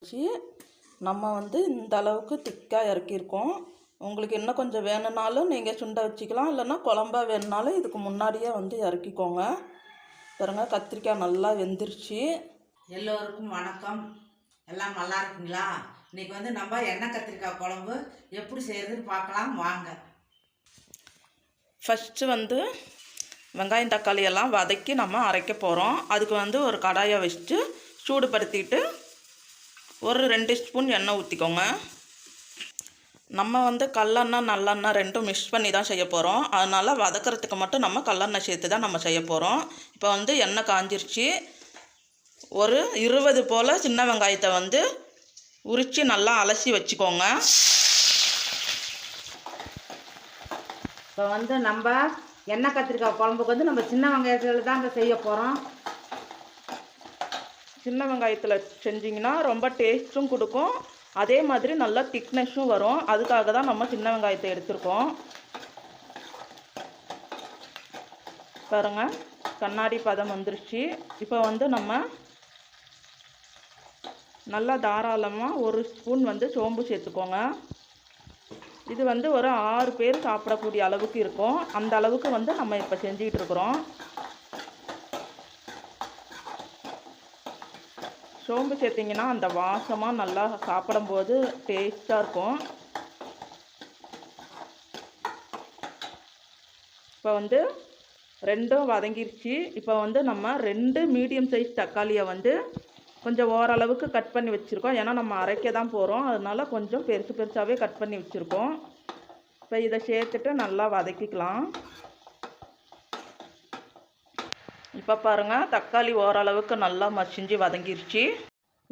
வச்சு நம்ம வந்து இந்த அளவுக்கு திக்காக இறக்கியிருக்கோம். உங்களுக்கு இன்னும் கொஞ்சம் வேணும்னாலும் நீங்கள் சுண்டை வச்சுக்கலாம், இல்லைன்னா குழம்பா வேணுனாலும் இதுக்கு முன்னாடியே வந்து இறக்கிக்கோங்க. பாருங்க, கத்திரிக்காய் நல்லா வெந்துருச்சு. எல்லோருக்கும் வணக்கம். எல்லாம் நல்லா இருக்குங்களா? இன்னைக்கு வந்து நம்ம எண்ணெய் கத்திரிக்காய் குழம்பு எப்படி செய்யறதுன்னு பார்க்கலாம் வாங்க. ஃபஸ்ட்டு வந்து வெங்காயம் தக்காளி எல்லாம் வதக்கி நம்ம அரைக்க போகிறோம். அதுக்கு வந்து ஒரு கடாயை வச்சுட்டு சூடுபடுத்திட்டு ஒரு 2 ஸ்பூன் எண்ணெய் ஊற்றிக்கோங்க. நம்ம வந்து கல்லெண்ணெய் நல்லெண்ணெய் ரெண்டும் மிக்ஸ் பண்ணி தான் செய்ய போகிறோம். அதனால் வதக்கிறதுக்கு மட்டும் நம்ம கல்லெண்ணெய் சேர்த்து தான் நம்ம செய்ய போகிறோம். இப்போ வந்து எண்ணெய் காஞ்சிருச்சு. ஒரு 20 போல் சின்ன வெங்காயத்தை வந்து உரித்து நல்லா அலசி வச்சுக்கோங்க. இப்போ வந்து நம்ம எண்ணெய் கத்திரிக்காய் குழம்புக்கு வந்து நம்ம சின்ன வெங்காயத்தில் தான் செய்ய போகிறோம். சின்ன வெங்காயத்தில் செஞ்சிங்கன்னா ரொம்ப டேஸ்ட்டும் கொடுக்கும், அதே மாதிரி நல்லா திக்னஸும் வரும். அதுக்காக தான் நம்ம சின்ன வெங்காயத்தை எடுத்துருக்கோம். பாருங்கள், கண்ணாடி பதம் வந்துருச்சு. இப்போ வந்து நம்ம நல்லா தாராளமாக 1 ஸ்பூன் வந்து சோம்பு சேர்த்துக்கோங்க. இது வந்து ஒரு 6 பேர் சாப்பிடக்கூடிய அளவுக்கு இருக்கும். அந்த அளவுக்கு வந்து நம்ம இப்போ செஞ்சுக்கிட்டு இருக்கிறோம். சோம்பு சேர்த்திங்கன்னா அந்த வாசமாக நல்லா சாப்பிடும்போது டேஸ்ட்டாக இருக்கும். இப்போ வந்து ரெண்டும் வதங்கிருச்சு. இப்போ வந்து நம்ம 2 மீடியம் சைஸ் தக்காளியை வந்து கொஞ்சம் ஓரளவுக்கு கட் பண்ணி வச்சுருக்கோம். ஏன்னா நம்ம அரைக்க தான் போகிறோம், அதனால கொஞ்சம் பெருசு பெருசாகவே கட் பண்ணி வச்சுருக்கோம். இப்போ இதை சேர்த்துட்டு நல்லா வதக்கிக்கலாம். இப்போ பாருங்கள், தக்காளி ஓரளவுக்கு நல்லா மசிஞ்சு வதங்கிருச்சு.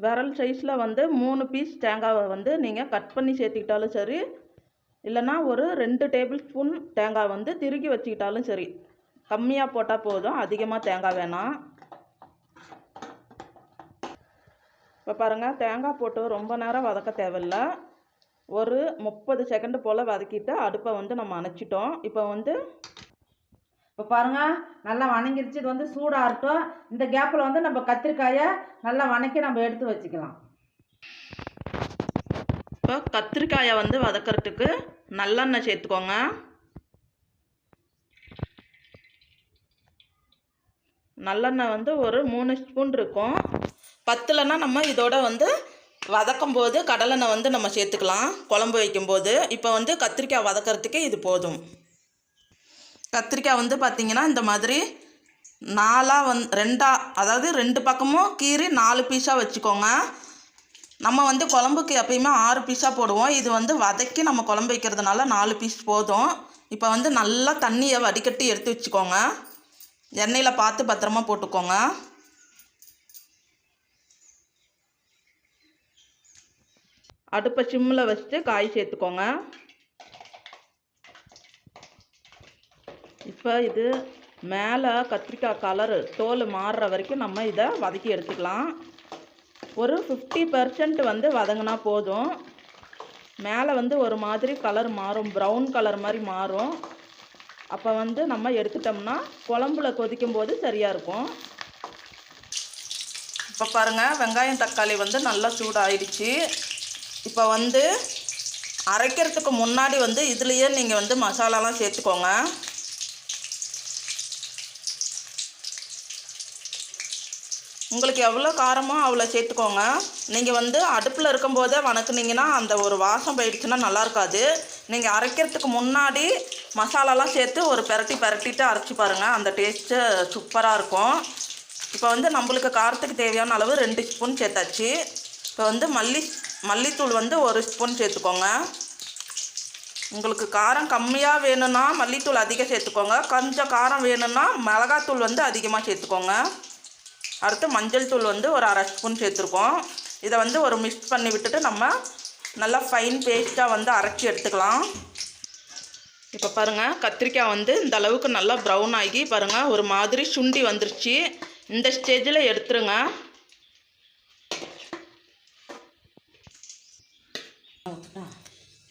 விரல் சைஸில் வந்து 3 பீஸ் தேங்காவை வந்து நீங்கள் கட் பண்ணி சேர்த்துக்கிட்டாலும் சரி, இல்லைன்னா ஒரு 2 டேபிள் ஸ்பூன் தேங்காய் வந்து திருகி வச்சுக்கிட்டாலும் சரி. கம்மியாக போட்டால் போதும், அதிகமாக தேங்காய் வேணாம். இப்போ பாருங்கள், தேங்காய் போட்டு ரொம்ப நேரம் வதக்க தேவையில்லை. ஒரு 30 செகண்டு போல் வதக்கிட்டு அடுப்பை வந்து நம்ம அணைச்சிட்டோம். இப்போ பாருங்கள், நல்லா வணங்கிருச்சு. இது வந்து சூடாகட்டும். இந்த கேப்பில் வந்து நம்ம கத்திரிக்காயை நல்லா வணக்கி நம்ம எடுத்து வச்சுக்கலாம். இப்போ கத்திரிக்காயை வந்து வதக்கிறதுக்கு நல்லெண்ணெய் சேர்த்துக்கோங்க. நல்லெண்ணெய் வந்து ஒரு 3 ஸ்பூன் இருக்கும். பத்தலைன்னா நம்ம இதோட வந்து வதக்கும் போது கடலெண்ணெய் வந்து நம்ம சேர்த்துக்கலாம் குழம்பு வைக்கும்போது. இப்போ வந்து கத்திரிக்காய் வதக்கிறதுக்கு இது போதும். கத்திரிக்காய் வந்து பார்த்திங்கன்னா இந்த மாதிரி 2 அதாவது 2 பக்கமும் கீறி 4 பீஸாக வச்சுக்கோங்க. நம்ம வந்து குழம்புக்கு எப்பயுமே 6 பீஸாக போடுவோம். இது வந்து வதக்கி நம்ம குழம்பு வைக்கிறதுனால 4 பீஸ் போதும். இப்போ வந்து நல்லா தண்ணியை வடிகட்டி எடுத்து வச்சுக்கோங்க. எண்ணெயில் பார்த்து பத்திரமா போட்டுக்கோங்க. அடுப்பை சிம்மில் வச்சுட்டு காய் சேர்த்துக்கோங்க. இப்போ இது மேலே கத்திரிக்காய் கலரு தோல் மாறுற வரைக்கும் நம்ம இதை வதக்கி எடுத்துக்கலாம். ஒரு 50% வந்து வதங்கினா போதும். மேலே வந்து ஒரு மாதிரி கலர் மாறும், ப்ரௌன் கலர் மாதிரி மாறும். அப்போ வந்து நம்ம எடுத்துட்டோம்னா குழம்புல கொதிக்கும் போது சரியாக இருக்கும். இப்போ பாருங்கள், வெங்காயம் தக்காளி வந்து நல்லா சூடாயிடுச்சு. இப்போ வந்து அரைக்கிறதுக்கு முன்னாடி வந்து இதுலேயே நீங்கள் வந்து மசாலாலாம் சேர்த்துக்கோங்க. உங்களுக்கு எவ்வளோ காரமோ அவ்வளோ சேர்த்துக்கோங்க. நீங்கள் வந்து அடுப்பில் இருக்கும்போதே வணக்குனீங்கன்னா அந்த ஒரு வாசம் போயிடுச்சுன்னா நல்லா இருக்காது. நீங்கள் அரைக்கிறதுக்கு முன்னாடி மசாலாலாம் சேர்த்து ஒரு பெரட்டிட்டு அரைச்சி பாருங்கள், அந்த டேஸ்ட்டு சூப்பராக இருக்கும். இப்போ வந்து நம்மளுக்கு காரத்துக்கு தேவையான அளவு 2 ஸ்பூன் சேர்த்தாச்சு. இப்போ வந்து மல்லித்தூள் வந்து 1 ஸ்பூன் சேர்த்துக்கோங்க. உங்களுக்கு காரம் கம்மியாக வேணும்னா மல்லித்தூள் அதிகம் சேர்த்துக்கோங்க. கொஞ்சம் காரம் வேணும்னா மிளகாத்தூள் வந்து அதிகமாக சேர்த்துக்கோங்க. அடுத்து மஞ்சள் தூள் வந்து ஒரு 1/2 ஸ்பூன் சேர்த்துருக்கோம். இதை வந்து ஒரு மிக்ஸ் பண்ணி விட்டுட்டு நம்ம நல்லா ஃபைன் பேஸ்ட்டாக வந்து அரைச்சி எடுத்துக்கலாம். இப்போ பாருங்கள், கத்திரிக்காய் வந்து இந்த அளவுக்கு நல்லா ப்ரௌன் ஆகி பாருங்கள் ஒரு மாதிரி சுண்டி வந்துருச்சு. இந்த ஸ்டேஜில் எடுத்துருங்க.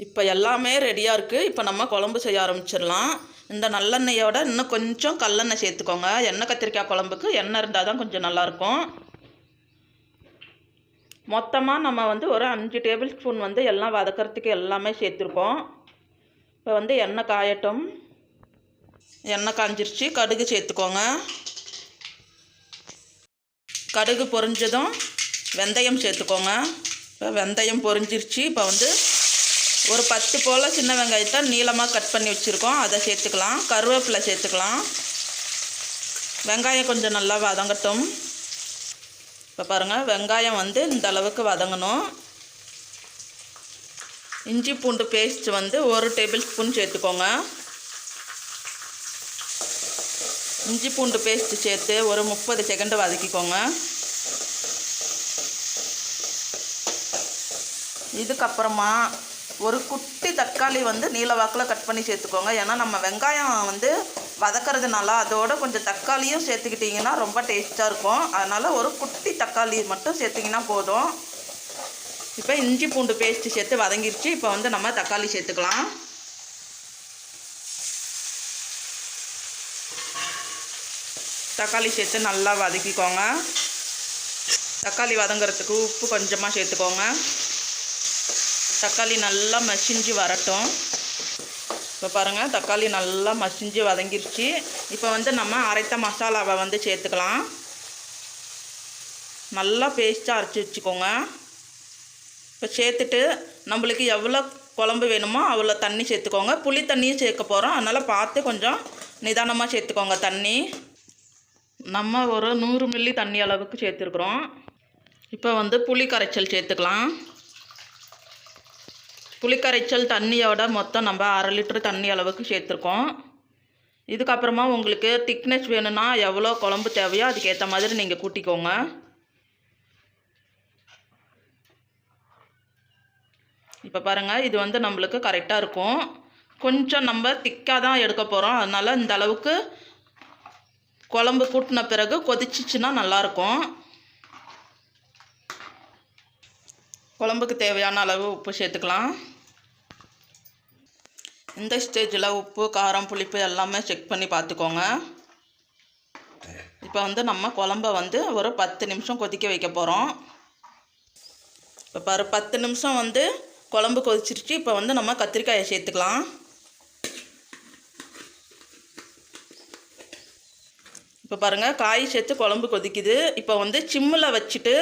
இப்போ எல்லாமே ரெடியாக இருக்குது. இப்போ நம்ம குழம்பு செய்ய ஆரம்பிச்சிடலாம். இந்த நல்லெண்ணெயோட இன்னும் கொஞ்சம் கல்லெண்ணெய் சேர்த்துக்கோங்க. எண்ணெய் கத்திரிக்காய் குழம்புக்கு எண்ணெய் இருந்தால் தான் கொஞ்சம் நல்லாயிருக்கும். மொத்தமாக நம்ம வந்து ஒரு 5 டேபிள் ஸ்பூன் வந்து எல்லாம் வதக்கிறதுக்கு எல்லாமே சேர்த்துருக்கோம். இப்போ வந்து எண்ணெய் காயட்டும். எண்ணெய் காஞ்சிருச்சு. கடுகு சேர்த்துக்கோங்க. கடுகு பொரிஞ்சதும் வெந்தயம் சேர்த்துக்கோங்க. இப்போ வெந்தயம் பொரிஞ்சிருச்சு. இப்போ வந்து ஒரு 10 போல் சின்ன வெங்காயத்தை நீளமாக கட் பண்ணி வச்சுருக்கோம், அதை சேர்த்துக்கலாம். கருவேப்பிலை சேர்த்துக்கலாம். வெங்காயம் கொஞ்சம் நல்லா வதங்கட்டும். இப்போ பாருங்கள், வெங்காயம் வந்து இந்த அளவுக்கு வதங்கணும். இஞ்சி பூண்டு பேஸ்ட் வந்து 1 டேபிள் ஸ்பூன் சேர்த்துக்கோங்க. இஞ்சி பூண்டு பேஸ்ட்டு சேர்த்து ஒரு 30 செகண்ட் வதக்கிக்கோங்க. இதுக்கப்புறமா ஒரு குட்டி தக்காளி வந்து நீல வாக்கில் கட் பண்ணி சேர்த்துக்கோங்க. ஏன்னா நம்ம வெங்காயம் வந்து வதக்கிறதுனால அதோட கொஞ்சம் தக்காளியும் சேர்த்துக்கிட்டிங்கன்னா ரொம்ப டேஸ்ட்டாக இருக்கும். அதனால் ஒரு குட்டி தக்காளி மட்டும் சேர்த்திங்கன்னா போதும். இப்போ இஞ்சி பூண்டு பேஸ்ட்டு சேர்த்து வதங்கிருச்சு. இப்போ வந்து நம்ம தக்காளி சேர்த்துக்கலாம். தக்காளி சேர்த்து நல்லா வதக்கிக்கோங்க. தக்காளி வதங்கிறதுக்கு உப்பு கொஞ்சமாக சேர்த்துக்கோங்க. தக்காளி நல்லா மசிஞ்சு வரட்டும். இப்போ பாருங்கள், தக்காளி நல்லா மசிஞ்சு வதங்கிருச்சு. இப்போ வந்து நம்ம அரைத்த மசாலாவை வந்து சேர்த்துக்கலாம். நல்லா பேஸ்ட்டாக அரைச்சி வச்சுக்கோங்க. இப்போ சேர்த்துட்டு நம்மளுக்கு எவ்வளோ குழம்பு வேணுமோ அவ்வளோ தண்ணி சேர்த்துக்கோங்க. புளி தண்ணியும் சேர்க்க போகிறோம், அதனால் பார்த்து கொஞ்சம் நிதானமாக சேர்த்துக்கோங்க தண்ணி. நம்ம ஒரு 100 மில்லி தண்ணி அளவுக்கு சேர்த்துருக்குறோம். இப்போ வந்து புளி கரைச்சல் சேர்த்துக்கலாம். புளிக்கரைச்சல் தண்ணியோட மொத்தம் நம்ம 1/2 லிட்டர் தண்ணி அளவுக்கு சேர்த்துருக்கோம். இதுக்கப்புறமா உங்களுக்கு திக்னஸ் வேணும்னா எவ்வளோ குழம்பு தேவையோ அதுக்கேற்ற மாதிரி நீங்கள் கூட்டிக்கோங்க. இப்போ பாருங்கள், இது வந்து நம்மளுக்கு கரெக்டாக இருக்கும். கொஞ்சம் நம்ம திக்காக தான் எடுக்க போகிறோம், அதனால் இந்த அளவுக்கு குழம்பு கூட்டின பிறகு கொதிச்சிச்சுன்னா நல்லாயிருக்கும். குழம்புக்கு தேவையான அளவு உப்பு சேர்த்துக்கலாம். இந்த ஸ்டேஜில் உப்பு, காரம், புளிப்பு எல்லாமே செக் பண்ணி பார்த்துக்கோங்க. இப்போ வந்து நம்ம குழம்ப வந்து ஒரு 10 நிமிஷம் கொதிக்க வைக்க போகிறோம். இப்போ பாரு, 10 நிமிஷம் வந்து குழம்பு கொதிச்சிருச்சு. இப்போ வந்து நம்ம கத்திரிக்காயை சேர்த்துக்கலாம். இப்போ பாருங்கள், காய் சேர்த்து குழம்பு கொதிக்குது. இப்போ வந்து சிம்மில் வச்சுட்டு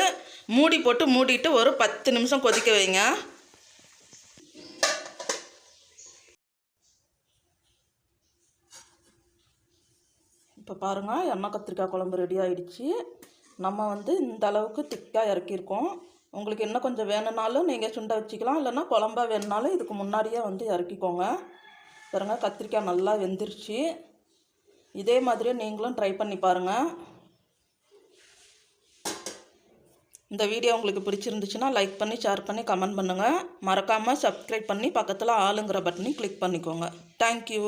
மூடி போட்டு மூடிட்டு ஒரு 10 நிமிஷம் கொதிக்க வைங்க. இப்போ பாருங்கள், எண்ணெய் கத்திரிக்காய் குழம்பு ரெடி ஆகிடுச்சு. நம்ம வந்து இந்த அளவுக்கு திக்காக இறக்கியிருக்கோம். உங்களுக்கு இன்னும் கொஞ்சம் வேணும்னாலும் நீங்கள் சுண்டை வச்சுக்கலாம், இல்லைன்னா குழம்பா வேணுனாலும் இதுக்கு முன்னாடியே வந்து இறக்கிக்கோங்க. பாருங்கள், கத்திரிக்காய் நல்லா வெந்துருச்சு. இதே மாதிரியே நீங்களும் ட்ரை பண்ணி பாருங்கள். இந்த வீடியோ உங்களுக்கு பிடிச்சிருந்துச்சுன்னா லைக் பண்ணி, ஷேர் பண்ணி, கமெண்ட் பண்ணுங்கள். மறக்காமல் சப்ஸ்கிரைப் பண்ணி பக்கத்தில் ஆளுங்கிற பட்டனை கிளிக் பண்ணிக்கோங்க. தேங்க்யூ.